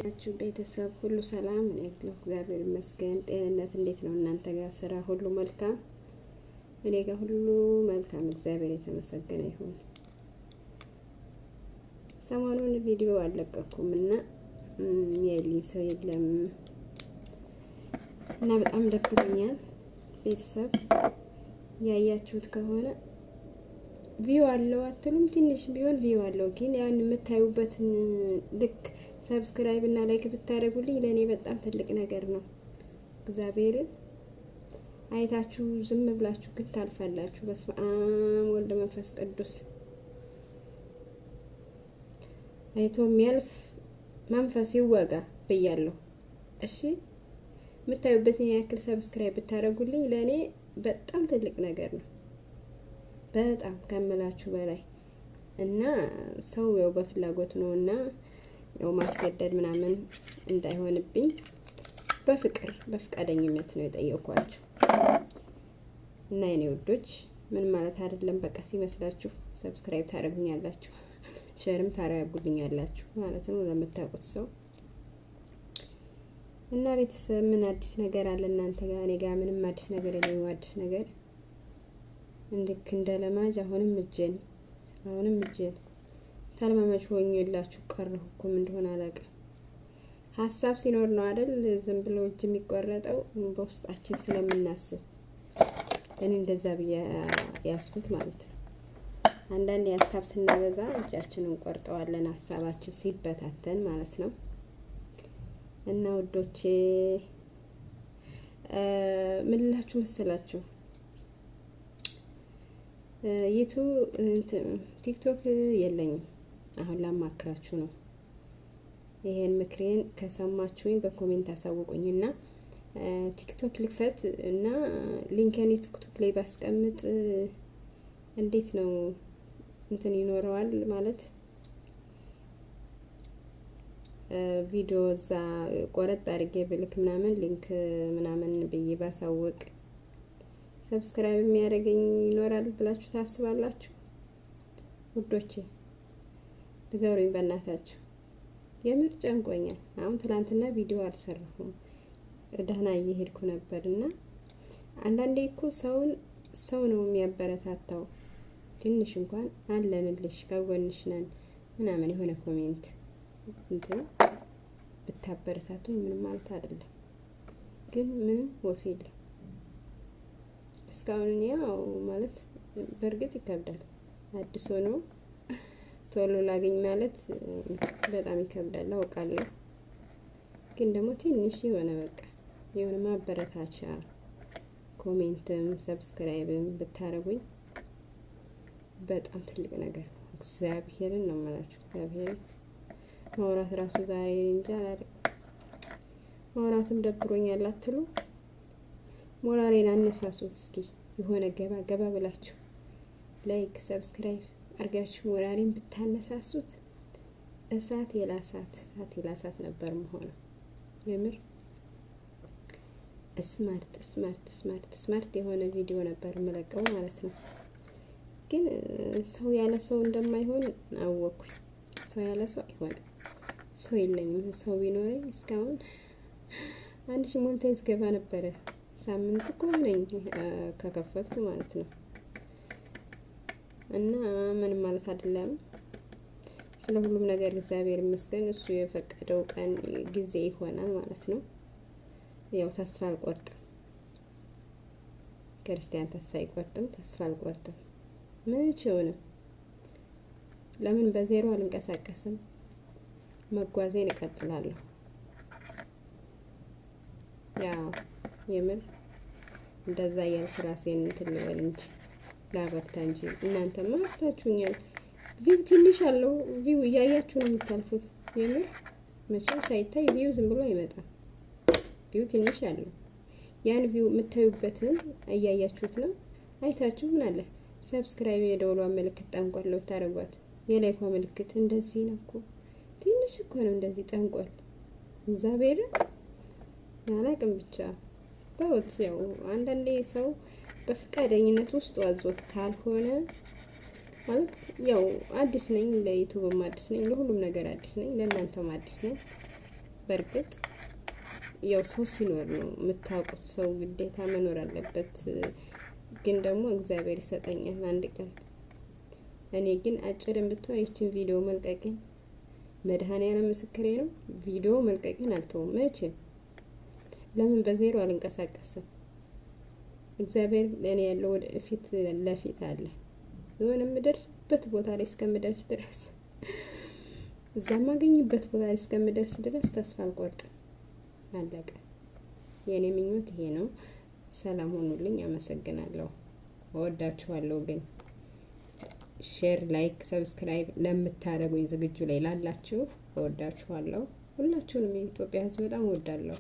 ናችሁ ቤተሰብ ሁሉ ሰላም? እኔ እግዚአብሔር ይመስገን። ጤንነት እንዴት ነው እናንተ ጋር? ስራ ሁሉ መልካም? እኔ ጋር ሁሉ መልካም፣ እግዚአብሔር የተመሰገነ ይሁን። ሰሞኑን ቪዲዮ አልለቀኩም እና የሚያይልኝ ሰው የለም እና በጣም ደብሮኛል። ቤተሰብ ያያችሁት ከሆነ ቪው አለው አትሉም? ትንሽ ቢሆን ቪው አለው፣ ግን ያን የምታዩበትን ልክ ሰብስክራይብ እና ላይክ ብታደርጉልኝ ለኔ በጣም ትልቅ ነገር ነው። እግዚአብሔርን አይታችሁ ዝም ብላችሁ ግን ታልፋላችሁ። በስመ አብ ወልድ መንፈስ ቅዱስ። አይቶ የሚያልፍ መንፈስ ይወጋ ብያለሁ። እሺ የምታዩበትን ያክል ሰብስክራይብ ብታደርጉልኝ ለኔ በጣም ትልቅ ነገር ነው፣ በጣም ከምላችሁ በላይ እና ሰው ያው በፍላጎት ነውና ያው ማስገደድ ምናምን እንዳይሆንብኝ በፍቅር በፍቃደኝነት ነው የጠየኳችሁ። እና የኔ ውዶች ምን ማለት አይደለም፣ በቃ ሲመስላችሁ ሰብስክራይብ ታደርጉኛላችሁ፣ ሼርም ታደርጉልኛላችሁ ማለት ነው ለምታውቁት ሰው። እና ቤተሰብ ምን አዲስ ነገር አለ እናንተ ጋር? እኔ ጋር ምንም አዲስ ነገር የለም። አዲስ ነገር እንድክ እንደለማጅ አሁንም እጄን ታልማማች ሆኜላችሁ ቀረሁኩም እንደሆነ አላውቅም። ሀሳብ ሲኖር ነው አይደል ዝም ብሎ እጅ የሚቆረጠው፣ በውስጣችን ስለምናስብ እኔ እንደዛ ብዬ ያስኩት ማለት ነው። አንዳንድ ሀሳብ ስናበዛ እጃችንን ቆርጠዋለን፣ ሀሳባችን ሲበታተን ማለት ነው። እና ውዶቼ ምን ልላችሁ መሰላችሁ፣ ቲክቶክ የለኝም። አሁን ላማክራችሁ ነው። ይሄን ምክሬን ከሰማችሁኝ በኮሜንት አሳውቁኝና ቲክቶክ ልክፈት እና ሊንክን ቲክቶክ ላይ ባስቀምጥ እንዴት ነው እንትን ይኖረዋል ማለት ቪዲዮ እዛ ቆረጥ አድርጌ ብልክ ምናምን ሊንክ ምናምን ብዬ ባሳውቅ ሰብስክራይብ የሚያደርገኝ ይኖራል ብላችሁ ታስባላችሁ? ውዶቼ ንገሩኝ በእናታችሁ። የምር ጨንቆኛል። አሁን ትላንትና ቪዲዮ አልሰራሁም፣ ደህና እየሄድኩ ነበርና አንዳንዴ እኮ ሰው ነው የሚያበረታታው። ትንሽ እንኳን አለንልሽ ከጎንሽ ነን ምናምን የሆነ ኮሜንት እንትን ብታበረታቱኝ ምንም ማለት አይደለም፣ ግን ምንም ወፍ የለም እስካሁን። ያው ማለት በእርግጥ ይከብዳል፣ አዲስ ሆኖ ቶሎ ላገኝ ማለት በጣም ይከብዳል አውቃለሁ። ግን ደግሞ ትንሽ የሆነ በቃ የሆነ ማበረታቻ ኮሜንትም ሰብስክራይብም ብታረጉኝ በጣም ትልቅ ነገር ነው። እግዚአብሔርን ነው የምላችሁ። እግዚአብሔርን ማውራት ራሱ ዛሬ እንጃ ማውራትም ደብሮኛል አትሉ? ሞራሌን አነሳሱት እስኪ የሆነ ገባ ብላችሁ ላይክ ሰብስክራይብ አርጋችሁ ሞራሌን ብታነሳሱት እሳት የላሳት ነበር መሆነው። የምር ስማርት የሆነ ቪዲዮ ነበር የምለቀው ማለት ነው። ግን ሰው ያለ ሰው እንደማይሆን አወኩኝ። ሰው ያለ ሰው አይሆንም። ሰው የለኝም። ሰው ቢኖረኝ እስካሁን 1000 ሞኔታይዝ ገባ ነበረ። ሳምንት እኮ ነኝ ከከፈትኩ ማለት ነው። እና ምንም ማለት አይደለም። ስለ ሁሉም ነገር እግዚአብሔር ይመስገን። እሱ የፈቀደው ቀን ጊዜ ይሆናል ማለት ነው። ያው ተስፋ አልቆርጥም። ክርስቲያን ተስፋ አይቆርጥም። ተስፋ አልቆርጥም መቼውንም። ለምን በዜሮ አልንቀሳቀስም? መጓዜን እቀጥላለሁ። ያው የምር እንደዛ ያልኩ ራሴን እንትን ልበል እንጂ ላበርታ እንጂ እናንተማ አፍታችሁኛል። ቪው ትንሽ አለው። ቪው እያያችሁ ነው የምታልፉት። የምር መቼም ሳይታይ ቪው ዝም ብሎ አይመጣም። ቪው ትንሽ አለው። ያን ቪው የምታዩበትን እያያችሁት ነው። አይታችሁ ምን አለ ሰብስክራይብ የደወሏ ምልክት ጠንቆል ታረጓት። የላይኳ ምልክት እንደዚህ ነው እኮ ትንሽ እኮ ነው እንደዚህ ጠንቆል። እግዚአብሔር ያላቅም ብቻ ታውት። ያው አንዳንዴ ሰው በፍቃደኝነት ውስጥ ዋዞት ካልሆነ ማለት ያው አዲስ ነኝ፣ ለዩቲዩብም አዲስ ነኝ፣ ለሁሉም ነገር አዲስ ነኝ፣ ለእናንተም አዲስ ነኝ። በርግጥ ያው ሰው ሲኖር ነው የምታውቁት ሰው ግዴታ መኖር አለበት። ግን ደግሞ እግዚአብሔር ይሰጠኛል አንድ ቀን። እኔ ግን አጭርም ብትሆን ይችን ቪዲዮ መልቀቅን መድኃኔዓለም ምስክሬ ነው። ቪዲዮ መልቀቅን አልተውም መቼም። ለምን በዜሮ አልንቀሳቀስም? እግዚአብሔር ለእኔ ያለው ወደ ፊት ለፊት አለ። የሆነ የምደርስበት ቦታ ላይ እስከምደርስ ድረስ እዛ ማገኝበት ቦታ ላይ እስከምደርስ ድረስ ተስፋ አልቆርጥም። አለቀ። የኔ ምኞት ይሄ ነው። ሰላም ሁኑልኝ። አመሰግናለሁ። እወዳችኋለሁ። ግን ሼር፣ ላይክ፣ ሰብስክራይብ ለምታደርጉኝ ዝግጁ ላይ ላላችሁ እወዳችኋለሁ። ሁላችሁንም የኢትዮጵያ ሕዝብ በጣም እወዳለሁ።